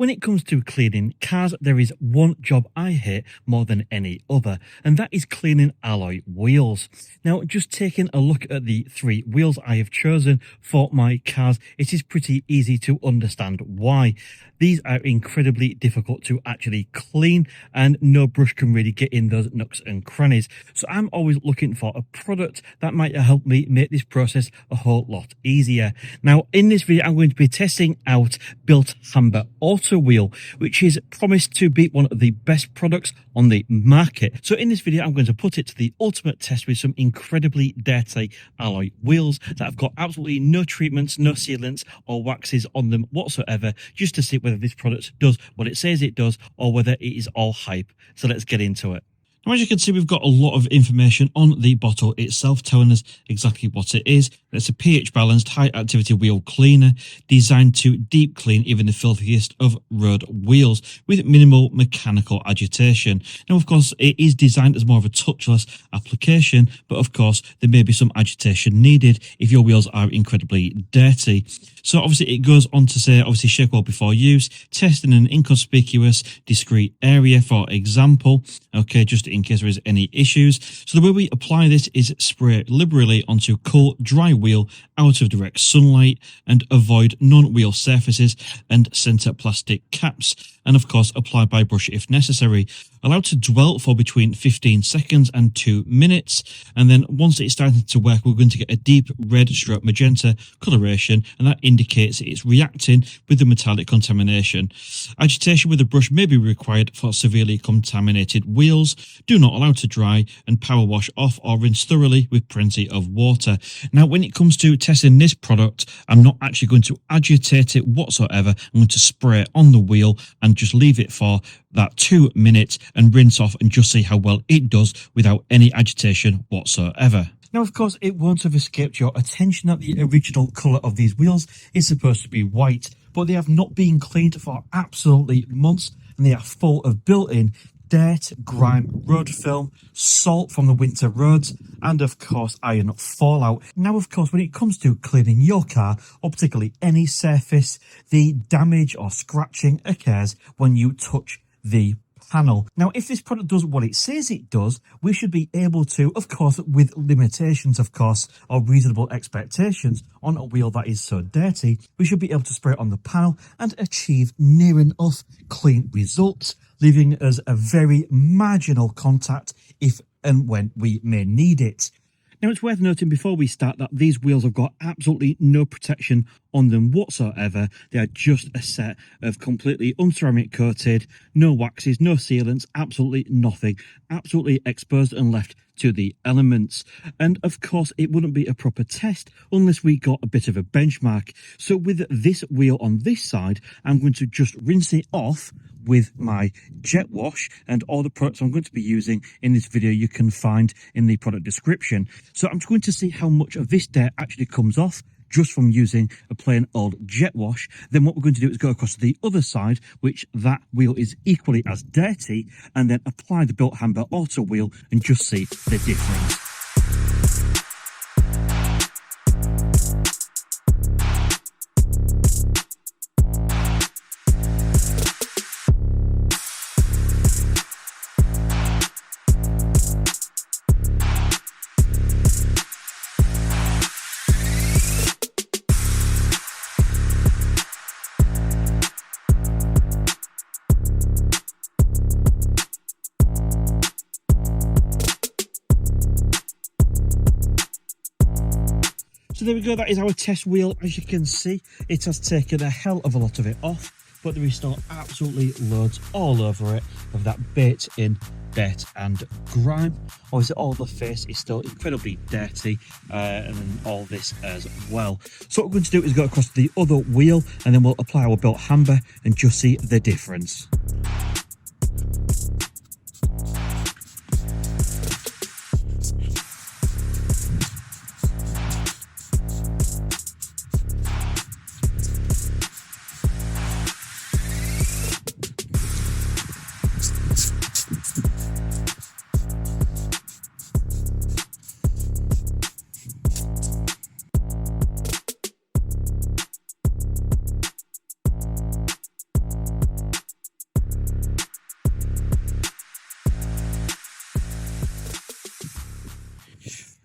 When it comes to cleaning cars, there is one job I hate more than any other, and that is cleaning alloy wheels. Now, just taking a look at the three wheels I have chosen for my cars, it is pretty easy to understand why. These are incredibly difficult to actually clean, and no brush can really get in those nooks and crannies. So I'm always looking for a product that might help me make this process a whole lot easier. Now, in this video, I'm going to be testing out Bilt Hamber Auto wheel, which is promised to be one of the best products on the market. So in this video, I'm going to put it to the ultimate test with some incredibly dirty alloy wheels that have got absolutely no treatments, no sealants or waxes on them whatsoever, just to see whether this product does what it says it does or whether it is all hype. So let's get into it. Now, as you can see, we've got a lot of information on the bottle itself telling us exactly what it is. It's a pH balanced high activity wheel cleaner designed to deep clean even the filthiest of road wheels with minimal mechanical agitation. Now, of course, it is designed as more of a touchless application, but of course, there may be some agitation needed if your wheels are incredibly dirty. So obviously it goes on to say, obviously, shake well before use, test in an inconspicuous, discrete area, for example, okay, just in case there is any issues. So the way we apply this is spray liberally onto cool, dry wheel out of direct sunlight and avoid non-wheel surfaces and center plastic caps. And of course, apply by brush if necessary. Allowed to dwell for between 15 seconds and 2 minutes. And then once it's starting to work, we're going to get a deep red stroke magenta coloration, and that indicates it's reacting with the metallic contamination. Agitation with a brush may be required for severely contaminated wheels. Do not allow to dry, and power wash off or rinse thoroughly with plenty of water. Now, when it comes to testing this product, I'm not actually going to agitate it whatsoever. I'm going to spray on the wheel and just leave it for that 2 minutes and rinse off and just see how well it does without any agitation whatsoever. Now, of course, it won't have escaped your attention that the original colour of these wheels is supposed to be white, but they have not been cleaned for absolutely months, and they are full of built-in dirt, grime, road film, salt from the winter roads, and of course iron fallout. Now, of course, when it comes to cleaning your car, or particularly any surface, the damage or scratching occurs when you touch the panel. Now, if this product does what it says it does, we should be able to, of course, with limitations, of course, or reasonable expectations on a wheel that is so dirty, we should be able to spray it on the panel and achieve near enough clean results, leaving us a very marginal contact if and when we may need it. Now, it's worth noting before we start that these wheels have got absolutely no protection on them whatsoever. They are just a set of completely unceramic coated, no waxes, no sealants, absolutely nothing, absolutely exposed and left to the elements. And of course, it wouldn't be a proper test unless we got a bit of a benchmark. So with this wheel on this side, I'm going to just rinse it off with my jet wash, and all the products I'm going to be using in this video you can find in the product description. So I'm just going to see how much of this dirt actually comes off just from using a plain old jet wash. Then what we're going to do is go across to the other side, which that wheel is equally as dirty, and then apply the Bilt Hamber Auto wheel and just see the difference. So there we go, that is our test wheel. As you can see, it has taken a hell of a lot of it off, but there is still absolutely loads all over it of that bait in dirt and grime. Obviously, all the face is still incredibly dirty, and then all this as well. So what we're going to do is go across to the other wheel, and then we'll apply our Bilt Hamber and just see the difference.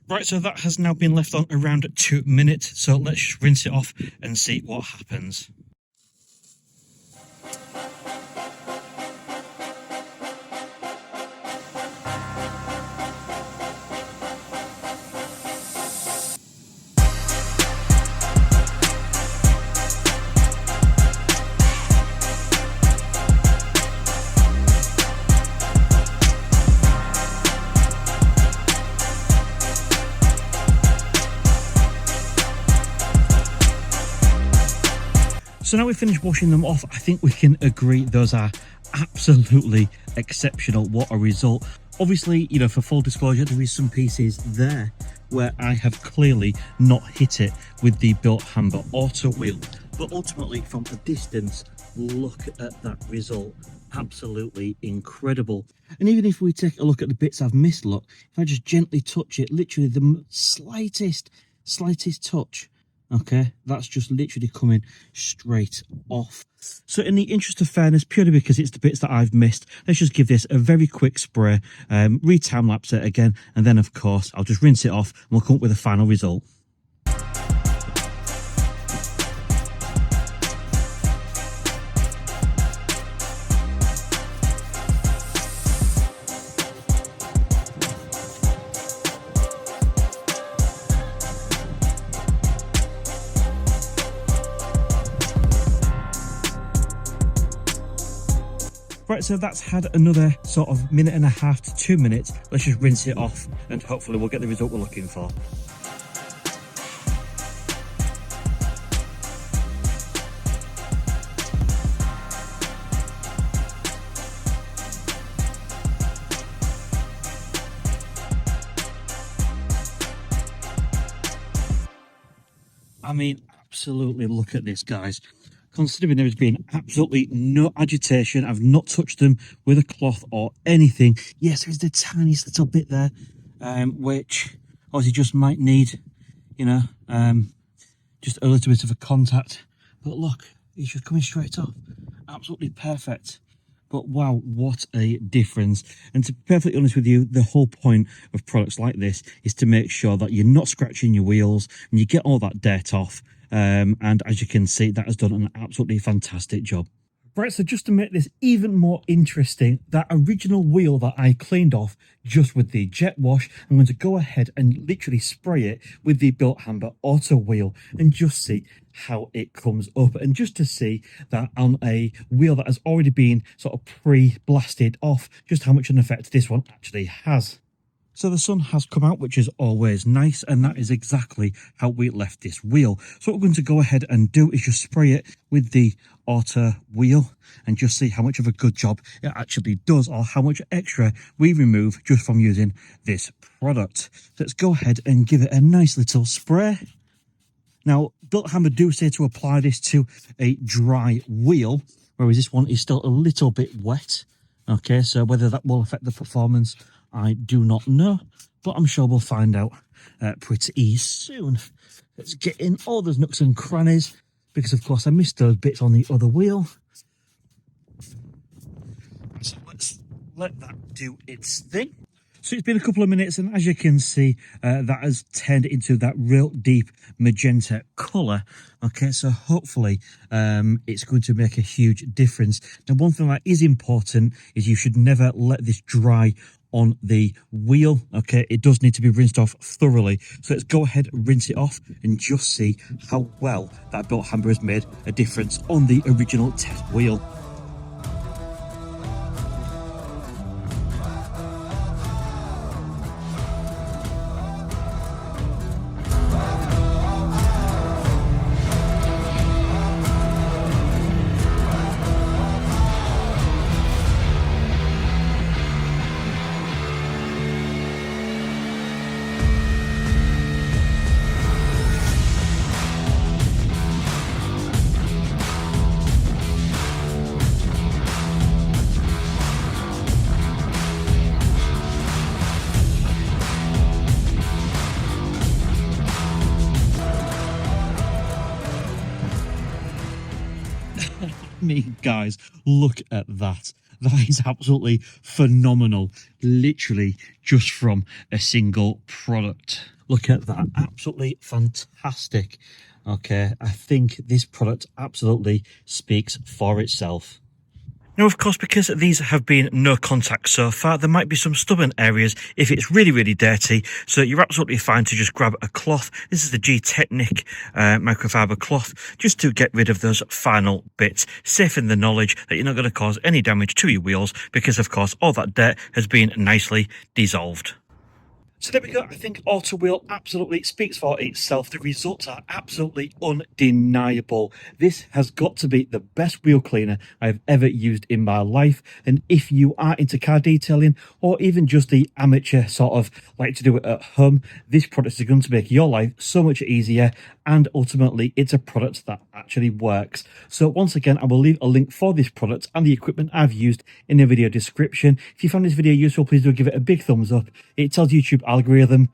Right, so that has now been left on around 2 minutes, so let's just rinse it off and see what happens. So now we've finished washing them off, I think we can agree those are absolutely exceptional. What a result. Obviously, you know, for full disclosure, there is some pieces there where I have clearly not hit it with the Bilt Hamber Auto wheel. But ultimately, from a distance, look at that result. Absolutely incredible. And even if we take a look at the bits I've missed, look, if I just gently touch it, literally the slightest touch, okay, that's just literally coming straight off. So in the interest of fairness, purely because it's the bits that I've missed, let's just give this a very quick spray, re-time lapse it again, and then of course I'll just rinse it off and we'll come up with a final result. Right, so that's had another sort of minute and a half to 2 minutes. Let's just rinse it off and hopefully we'll get the result we're looking for. I mean, absolutely look at this, guys. Considering there has been absolutely no agitation, I've not touched them with a cloth or anything. Yes, there's the tiniest little bit there, which obviously just might need, you know, just a little bit of a contact. But look, it's just coming straight off. Absolutely perfect. But wow, what a difference. And to be perfectly honest with you, the whole point of products like this is to make sure that you're not scratching your wheels and you get all that dirt off. And as you can see, that has done an absolutely fantastic job. Right, so just to make this even more interesting, that original wheel that I cleaned off just with the jet wash, I'm going to go ahead and literally spray it with the Bilt Hamber Auto wheel and just see how it comes up. And just to see that on a wheel that has already been sort of pre-blasted off, just how much an effect this one actually has. So the sun has come out, which is always nice, and that is exactly how we left this wheel. So what we're going to go ahead and do is just spray it with the auto wheel and just see how much of a good job it actually does, or how much extra we remove just from using this product. So let's go ahead and give it a nice little spray. Now, Bilt Hamber do say to apply this to a dry wheel, whereas this one is still a little bit wet. Okay, so whether that will affect the performance, I do not know, but I'm sure we'll find out pretty soon. Let's get in all those nooks and crannies, because of course I missed those bits on the other wheel. So let's let that do its thing. So it's been a couple of minutes, and as you can see, that has turned into that real deep magenta colour. Okay, so hopefully it's going to make a huge difference. Now, one thing that is important is you should never let this dry on the wheel. Okay, it does need to be rinsed off thoroughly. So let's go ahead and rinse it off and just see how well that Bilt Hamber has made a difference on the original test wheel. Me, guys, look at that. That is absolutely phenomenal, literally just from a single product. Look at that, absolutely fantastic. Okay, I think this product absolutely speaks for itself. Now, of course, because these have been no contact so far, there might be some stubborn areas if it's really, really dirty. So you're absolutely fine to just grab a cloth. This is the G-Technic microfiber cloth, just to get rid of those final bits, safe in the knowledge that you're not going to cause any damage to your wheels because, of course, all that dirt has been nicely dissolved. So there we go. I think Auto Wheel absolutely speaks for itself. The results are absolutely undeniable. This has got to be the best wheel cleaner I've ever used in my life. And if you are into car detailing, or even just the amateur sort of like to do it at home, this product is going to make your life so much easier. And ultimately, it's a product that actually works. So once again, I will leave a link for this product and the equipment I've used in the video description. If you found this video useful, please do give it a big thumbs up. It tells YouTube algorithm,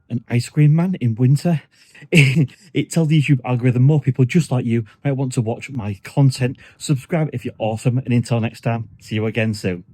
an ice cream man in winter. It tells the YouTube algorithm more people just like you might want to watch my content. Subscribe if you're awesome. And until next time, see you again soon.